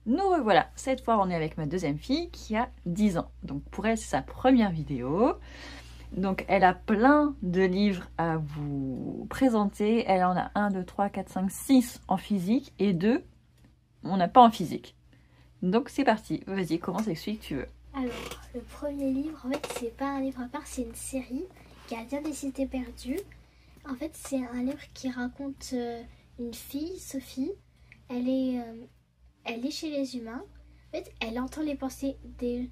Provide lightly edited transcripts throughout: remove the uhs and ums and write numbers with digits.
Nous revoilà, cette fois on est avec ma deuxième fille qui a 10 ans. Donc pour elle c'est sa première vidéo. Donc elle a plein de livres à vous présenter. Elle en a 1, 2, 3, 4, 5, 6 en physique et 2 on n'a pas en physique. Donc c'est parti, vas-y, commence avec celui que tu veux. Alors, le premier livre, en fait, c'est pas un livre à part, c'est une série qui a bien des cités perdues. En fait, c'est un livre qui raconte une fille, Sophie. Elle est chez les humains. En fait, elle entend les pensées des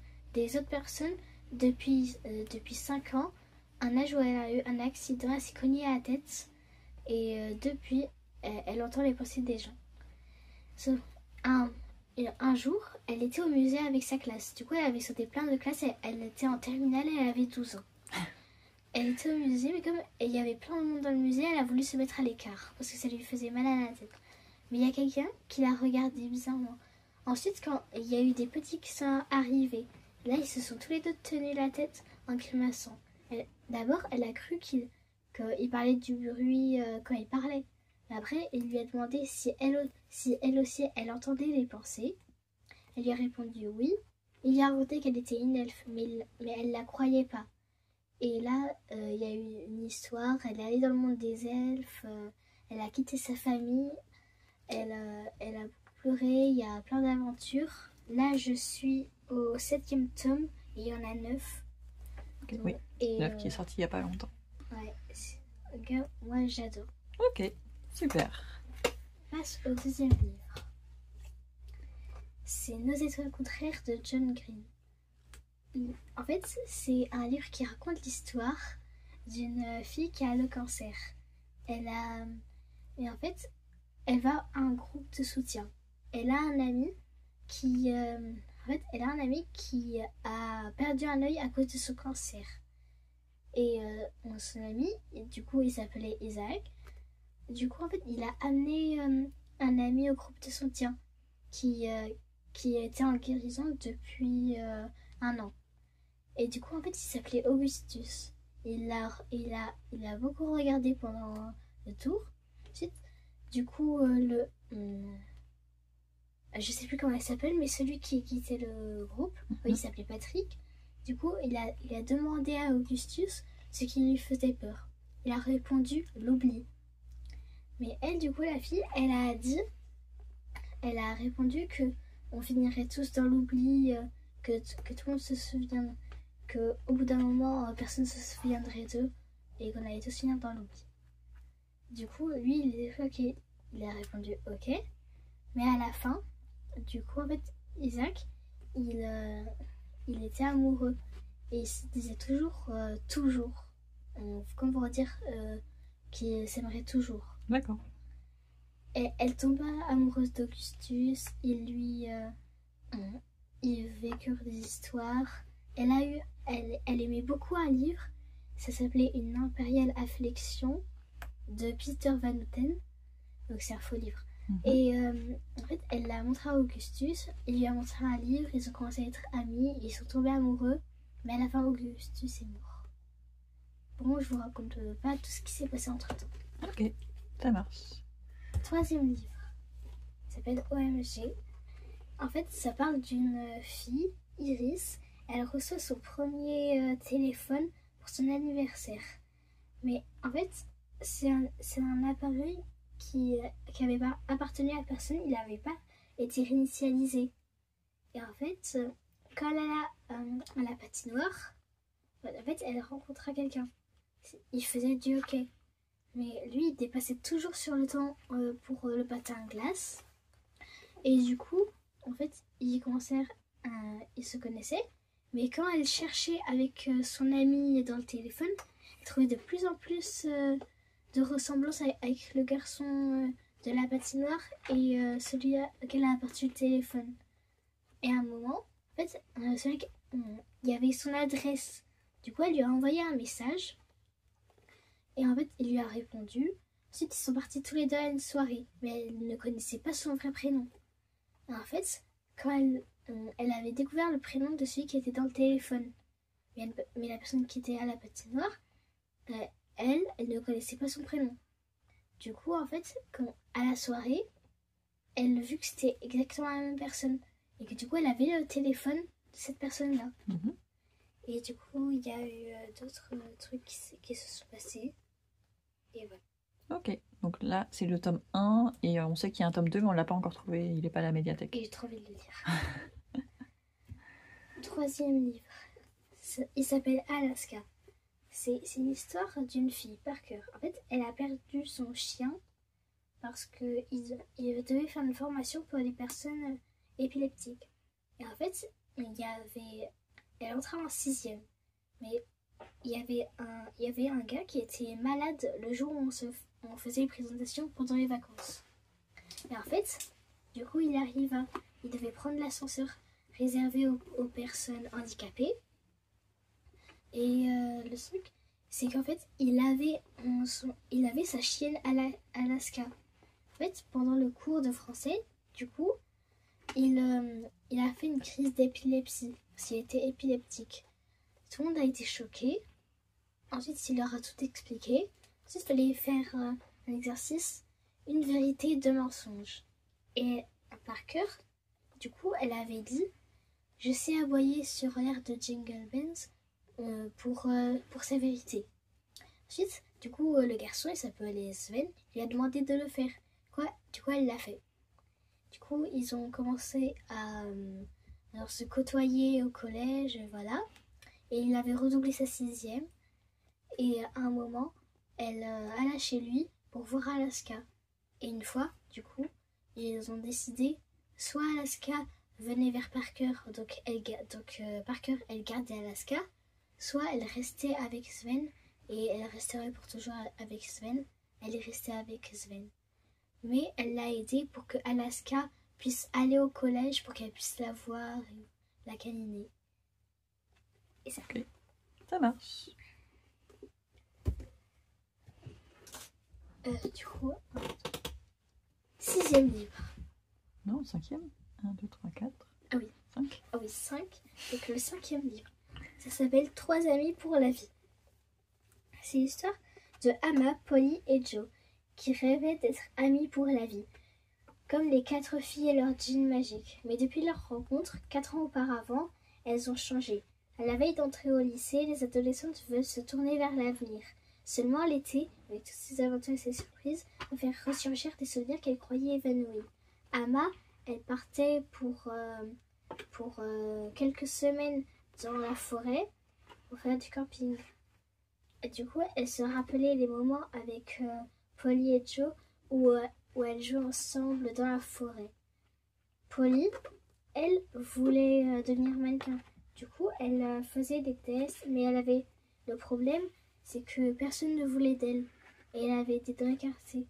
autres personnes depuis 5 ans. Un âge où elle a eu un accident, elle s'est cognée à la tête. Et depuis, elle entend les pensées des gens. Sauf un jour, elle était au musée avec sa classe. Du coup, elle avait sauté plein de classes. Elle était en terminale et elle avait 12 ans. Elle était au musée, mais comme il y avait plein de monde dans le musée, elle a voulu se mettre à l'écart parce que ça lui faisait mal à la tête. Mais il y a quelqu'un qui l'a regardée bizarrement. Ensuite, quand il y a eu des petits qui sont arrivés, là, ils se sont tous les deux tenus la tête en grimaçant. D'abord, elle a cru qu'il parlait du bruit quand il parlait. Après, il lui a demandé si elle aussi, elle entendait les pensées. Elle lui a répondu oui. Il lui a raconté qu'elle était une elfe, mais elle ne la croyait pas. Et là, il y a eu une histoire. Elle est allée dans le monde des elfes. Elle a quitté sa famille. Elle a pleuré. Il y a plein d'aventures. Là, je suis au 7e tome et il y en a 9. Okay, oui, 9 qui est sorti il n'y a pas longtemps. Ouais, moi j'adore. Ok. Super. Passe au deuxième livre. C'est Nos étoiles contraires de John Green. En fait, c'est un livre qui raconte l'histoire d'une fille qui a le cancer. Et en fait, elle va à un groupe de soutien. Elle a un ami qui a perdu un œil à cause de son cancer. Et son ami, du coup, il s'appelait Isaac. Du coup, en fait, il a amené un ami au groupe de soutien qui était en guérison depuis 1 an. Et du coup, en fait, il s'appelait Augustus. Il a beaucoup regardé pendant le tour. Ensuite, du coup, je sais plus comment il s'appelle, mais celui qui quittait le groupe, il s'appelait Patrick. Du coup, il a demandé à Augustus ce qui lui faisait peur. Il a répondu l'oubli. Mais elle, du coup, la fille, elle a répondu que on finirait tous dans l'oubli, que tout le monde se souvienne, qu'au bout d'un moment, personne ne se souviendrait d'eux et qu'on allait tous finir dans l'oubli. Du coup, lui, il est choqué. Il a répondu ok. Mais à la fin, du coup, en fait, Isaac, il était amoureux et il se disait toujours, comme pour dire qu'il s'aimerait toujours. D'accord. Et elle tomba amoureuse d'Augustus, ils vécurent des histoires. Elle aimait beaucoup un livre, ça s'appelait Une impériale affliction de Peter Van Houten, donc c'est un faux livre. Et en fait, elle l'a montré à Augustus, il lui a montré un livre, ils ont commencé à être amis, ils sont tombés amoureux, mais à la fin, Augustus est mort. Bon, je vous raconte pas tout ce qui s'est passé entre temps. Ok, ça marche. 3e livre, ça s'appelle OMG. En fait, ça parle d'une fille, Iris. Elle reçoit son premier téléphone pour son anniversaire. Mais en fait, c'est un appareil qui n'avait pas appartenu à personne, il n'avait pas été réinitialisé. Et en fait, quand elle est à la patinoire, en fait, elle rencontra quelqu'un. Il faisait du hockey. Mais lui, il dépassait toujours sur le temps pour le patin à glace. Et du coup, en fait, ils se connaissaient. Mais quand elle cherchait avec son ami dans le téléphone, elle trouvait de plus en plus de ressemblances avec le garçon de la patinoire et celui auquel a appartenu le téléphone. Et à un moment, en fait, il y avait son adresse. Du coup, elle lui a envoyé un message. Et en fait, il lui a répondu. Ensuite, ils sont partis tous les deux à une soirée. Mais elle ne connaissait pas son vrai prénom. Et en fait, quand elle avait découvert le prénom de celui qui était dans le téléphone. Mais la personne qui était à la patinoire, elle ne connaissait pas son prénom. Du coup, en fait, à la soirée, elle vu que c'était exactement la même personne et que du coup elle avait le téléphone de cette personne-là. Mhm. Et du coup il y a eu d'autres trucs qui se sont passés. Et voilà. Ok, donc là c'est le tome 1 et on sait qu'il y a un tome 2 mais on l'a pas encore trouvé, il n'est pas à la médiathèque. Et j'ai trop envie de le lire. Troisième livre. Il s'appelle Alaska. C'est une histoire d'une fille, Parker. En fait, elle a perdu son chien parce qu'il devait faire une formation pour les personnes épileptiques. Et en fait, elle entrait en 6e. Mais il y avait un gars qui était malade le jour où on faisait les présentations pendant les vacances. Et en fait, du coup, il devait prendre l'ascenseur réservé aux personnes handicapées. Et le truc, c'est qu'en fait, il avait sa chienne Alaska. En fait, pendant le cours de français, du coup, il a fait une crise d'épilepsie, parce qu'il était épileptique. Tout le monde a été choqué. Ensuite, il leur a tout expliqué. Ensuite, il fallait faire un exercice, une vérité, deux mensonges. Et Parker, du coup, elle avait dit « Je sais aboyer sur l'air de Jingle Bells pour sa vérité. » Ensuite, du coup, le garçon, il s'appelait Sven, il lui a demandé de le faire. Du coup, elle l'a fait. Du coup, ils ont commencé à se côtoyer au collège, voilà. Et il avait redoublé sa 6e. Et à un moment, elle alla chez lui pour voir Alaska. Et une fois, du coup, ils ont décidé, soit Alaska venait vers Parker, donc Parker, elle gardait Alaska, soit elle restait avec Sven, et elle resterait pour toujours avec Sven. Elle est restée avec Sven. Mais elle l'a aidé pour que Alaska puisse aller au collège, pour qu'elle puisse la voir et la câliner. Et ça. Ok, ça marche. Du coup, 6e livre. Non, 5e 1, 2, 3, 4. Ah oui. 5. Ah oui, 5. Donc le 5e livre. Ça s'appelle 3 amis pour la vie. C'est l'histoire de Amma, Polly et Joe, qui rêvaient d'être amis pour la vie, comme les 4 filles et leur jean magique. Mais depuis leur rencontre, 4 ans auparavant, elles ont changé. À la veille d'entrer au lycée, les adolescentes veulent se tourner vers l'avenir. Seulement l'été, avec toutes ses aventures et ses surprises, va faire ressurgir des souvenirs qu'elle croyait évanouis. Amma, elle partait pour quelques semaines dans la forêt pour faire du camping. Et du coup, elle se rappelait les moments avec Polly et Joe où elles jouaient ensemble dans la forêt. Polly, elle voulait devenir mannequin. Du coup, elle faisait des tests, mais elle avait le problème, c'est que personne ne voulait d'elle. Et elle avait été écartée.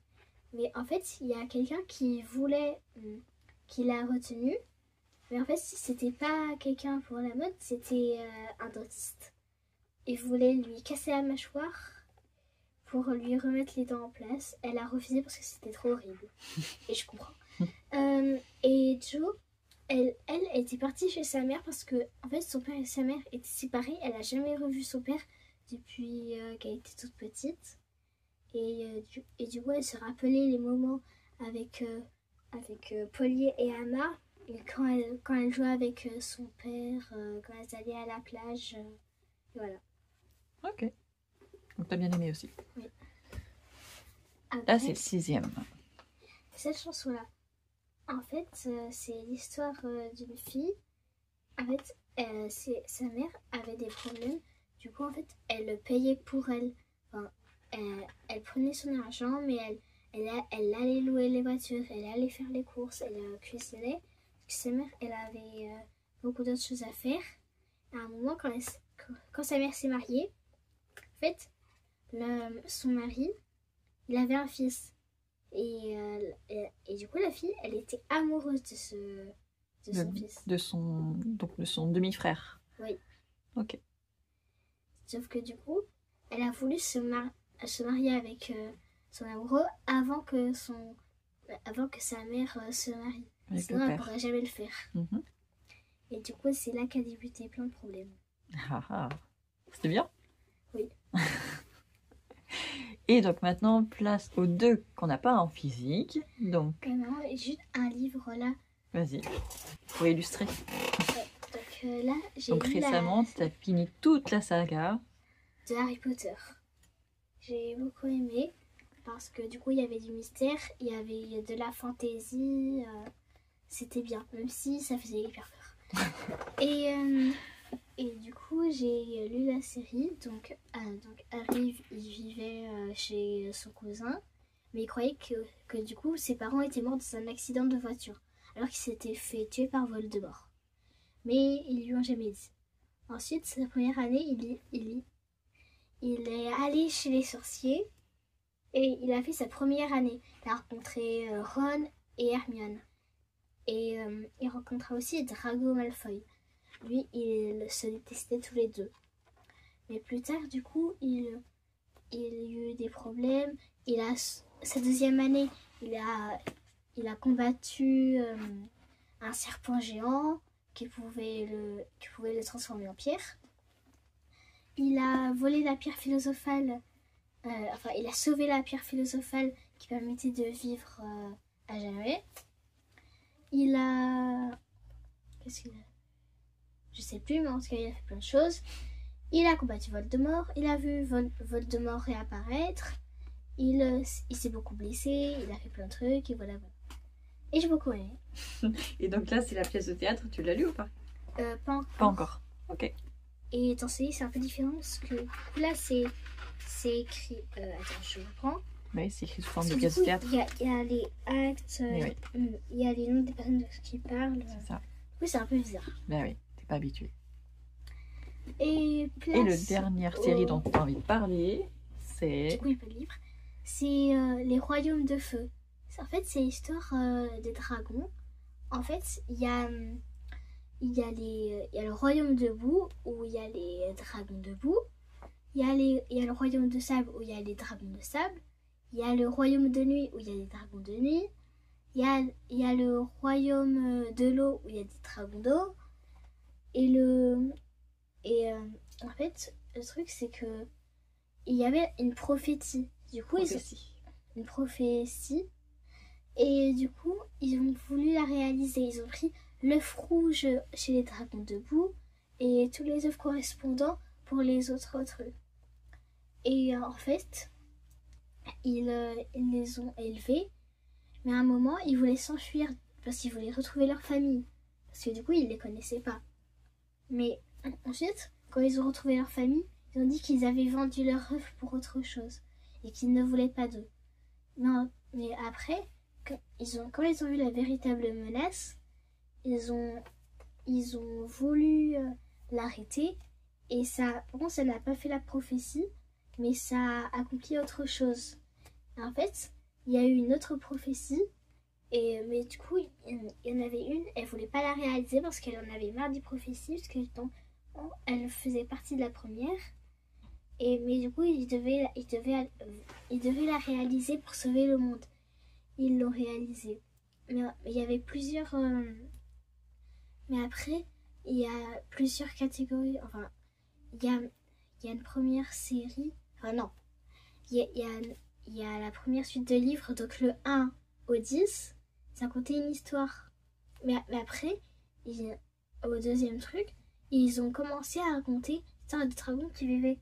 Mais en fait, il y a quelqu'un qui l'a retenue. Mais en fait, c'était pas quelqu'un pour la mode, c'était un dentiste. Il voulait lui casser la mâchoire pour lui remettre les dents en place. Elle a refusé parce que c'était trop horrible. Et je comprends. Et Joe, elle était partie chez sa mère parce que, en fait, son père et sa mère étaient séparés. Elle n'a jamais revu son père depuis qu'elle était toute petite. Et du coup, elle se rappelait les moments avec Polly et Amma. Et quand elle jouait avec son père, quand elles allaient à la plage, voilà. Ok. Donc t'as bien aimé aussi. Oui. Là, c'est le 6e. Cette chanson-là, en fait, c'est l'histoire d'une fille. En fait, sa mère avait des problèmes. Du coup, en fait, elle payait pour elle. Enfin, elle prenait son argent, mais elle allait louer les voitures, elle allait faire les courses, elle cuisinait. Sa mère, elle avait beaucoup d'autres choses à faire. À un moment, quand sa mère s'est mariée, en fait, son mari, il avait un fils. Et du coup, la fille, elle était amoureuse de son fils. De son demi-frère. Oui. Ok. Sauf que du coup, elle a voulu se marier avec son amoureux avant que sa mère se marie. Avec Sinon, le elle père. ne pourrait jamais le faire. Mhm. Et du coup, c'est là qu'a débuté plein de problèmes. Ah ah. C'était bien. Oui. Et donc maintenant, place aux 2 qu'on n'a pas en physique. Donc, Non, juste un livre là. vas-y, pour illustrer. Donc là, j'ai Donc lu récemment, tu as fini toute la saga. de Harry Potter. J'ai beaucoup aimé parce que du coup, il y avait du mystère, il y avait de la fantaisie. C'était bien, même si ça faisait hyper peur. Et du coup, j'ai lu la série. Donc Harry, il vivait chez son cousin, mais il croyait que du coup, ses parents étaient morts dans un accident de voiture, alors qu'il s'était fait tuer par Voldemort. Mais ils lui ont jamais dit. Ensuite, sa première année, il est allé chez les sorciers et il a fait sa première année. Il a rencontré Ron et Hermione. Et il rencontra aussi Drago Malfoy. Lui, il se détestait tous les deux. Mais plus tard, du coup, il a eu des problèmes. Sa deuxième année, il a combattu un serpent géant qui pouvait le transformer en pierre. Il a volé la pierre philosophale. Il a sauvé la pierre philosophale qui permettait de vivre à jamais. Il a... Qu'est-ce qu'il a? Je sais plus, mais en tout cas, il a fait plein de choses. Il a combattu Voldemort. Il a vu Voldemort réapparaître. Il s'est beaucoup blessé. Il a fait plein de trucs. Et voilà. Et j'ai beaucoup aimé. Et donc là, c'est la pièce de théâtre. Tu l'as lu ou pas? Pas encore. Pas encore. Ok. Et dans ce livre, c'est un peu différent parce que là, c'est écrit... attends, je reprends. Oui, c'est écrit sous forme de Parce que pièce du de coup, théâtre. il y a les actes, Oui. il y a les noms des personnes qui parlent. C'est ça. Oui, c'est un peu bizarre. Ben oui, t'es pas habitué. Et Et la dernière série dont tu as envie de parler, c'est... Du coup, il n'y a pas de livre. C'est Les Royaumes de Feu. En fait, c'est l'histoire des dragons. En fait, il y a le Royaume de Boue où il y a les dragons de boue. Il y a le Royaume de Sable où il y a les dragons de sable. Il y a le Royaume de Nuit où il y a les dragons de nuit. Il y a le Royaume de l'eau où il y a des dragons d'eau. En fait, le truc, c'est que il y avait une prophétie. Du coup, une prophétie. Et du coup, ils ont voulu la réaliser. Ils ont pris l'œuf rouge chez les dragons de boue et tous les œufs correspondants pour les autres trucs. Et en fait, ils les ont élevés. Mais à un moment, ils voulaient s'enfuir parce qu'ils voulaient retrouver leur famille. Parce que du coup, ils ne les connaissaient pas. Mais ensuite, quand ils ont retrouvé leur famille, ils ont dit qu'ils avaient vendu leur œuf pour autre chose et qu'ils ne voulaient pas d'eux. Non, mais après, quand ils ont vu la véritable menace, ils ont voulu l'arrêter. Et ça, bon, ça n'a pas fait la prophétie, mais ça a accompli autre chose. Et en fait, il y a eu une autre prophétie, mais du coup, il y en avait une, elle voulait pas la réaliser parce qu'elle en avait marre des prophéties, parce qu'elle faisait partie de la première. Mais du coup, il devait la réaliser pour sauver le monde. Ils l'ont réalisé. Mais il y avait plusieurs... Mais après, il y a plusieurs catégories. Enfin, il y a une première série... Enfin non, il y a la première suite de livres, donc le 1 au 10, ça racontait une histoire. Mais après, au deuxième truc, ils ont commencé à raconter l'histoire de dragons qui vivaient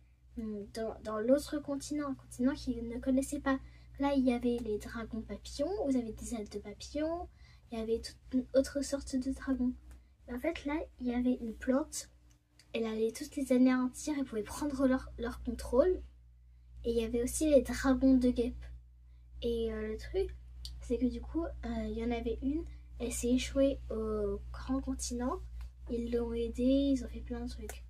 dans l'autre continent, un continent qu'ils ne connaissaient pas. Là, il y avait les dragons papillons, vous avez des ailes de papillons, il y avait toute une autre sorte de dragon. En fait, là, il y avait une plante, elle allait toutes les anéantir, elle pouvait prendre leur contrôle. Et il y avait aussi les dragons de guêpe. Et le truc, c'est que du coup, il y en avait une, elle s'est échouée au grand continent. Ils l'ont aidée, ils ont fait plein de trucs.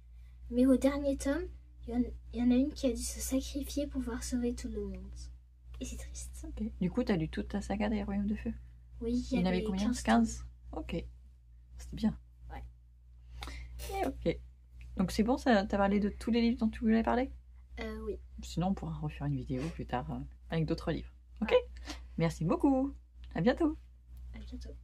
Mais au dernier tome, il y en a une qui a dû se sacrifier pour pouvoir sauver tout le monde. Et c'est triste. Okay. Du coup, tu as lu toute ta saga des Royaumes de Feu? Oui, il y en avait combien? 15? Ok. C'était bien. Ouais. Et ok. Donc c'est bon, t'as parlé de tous les livres dont tu voulais parler? Oui. Sinon, on pourra refaire une vidéo plus tard avec d'autres livres. Ok? Ouais. Merci beaucoup. À bientôt. À bientôt.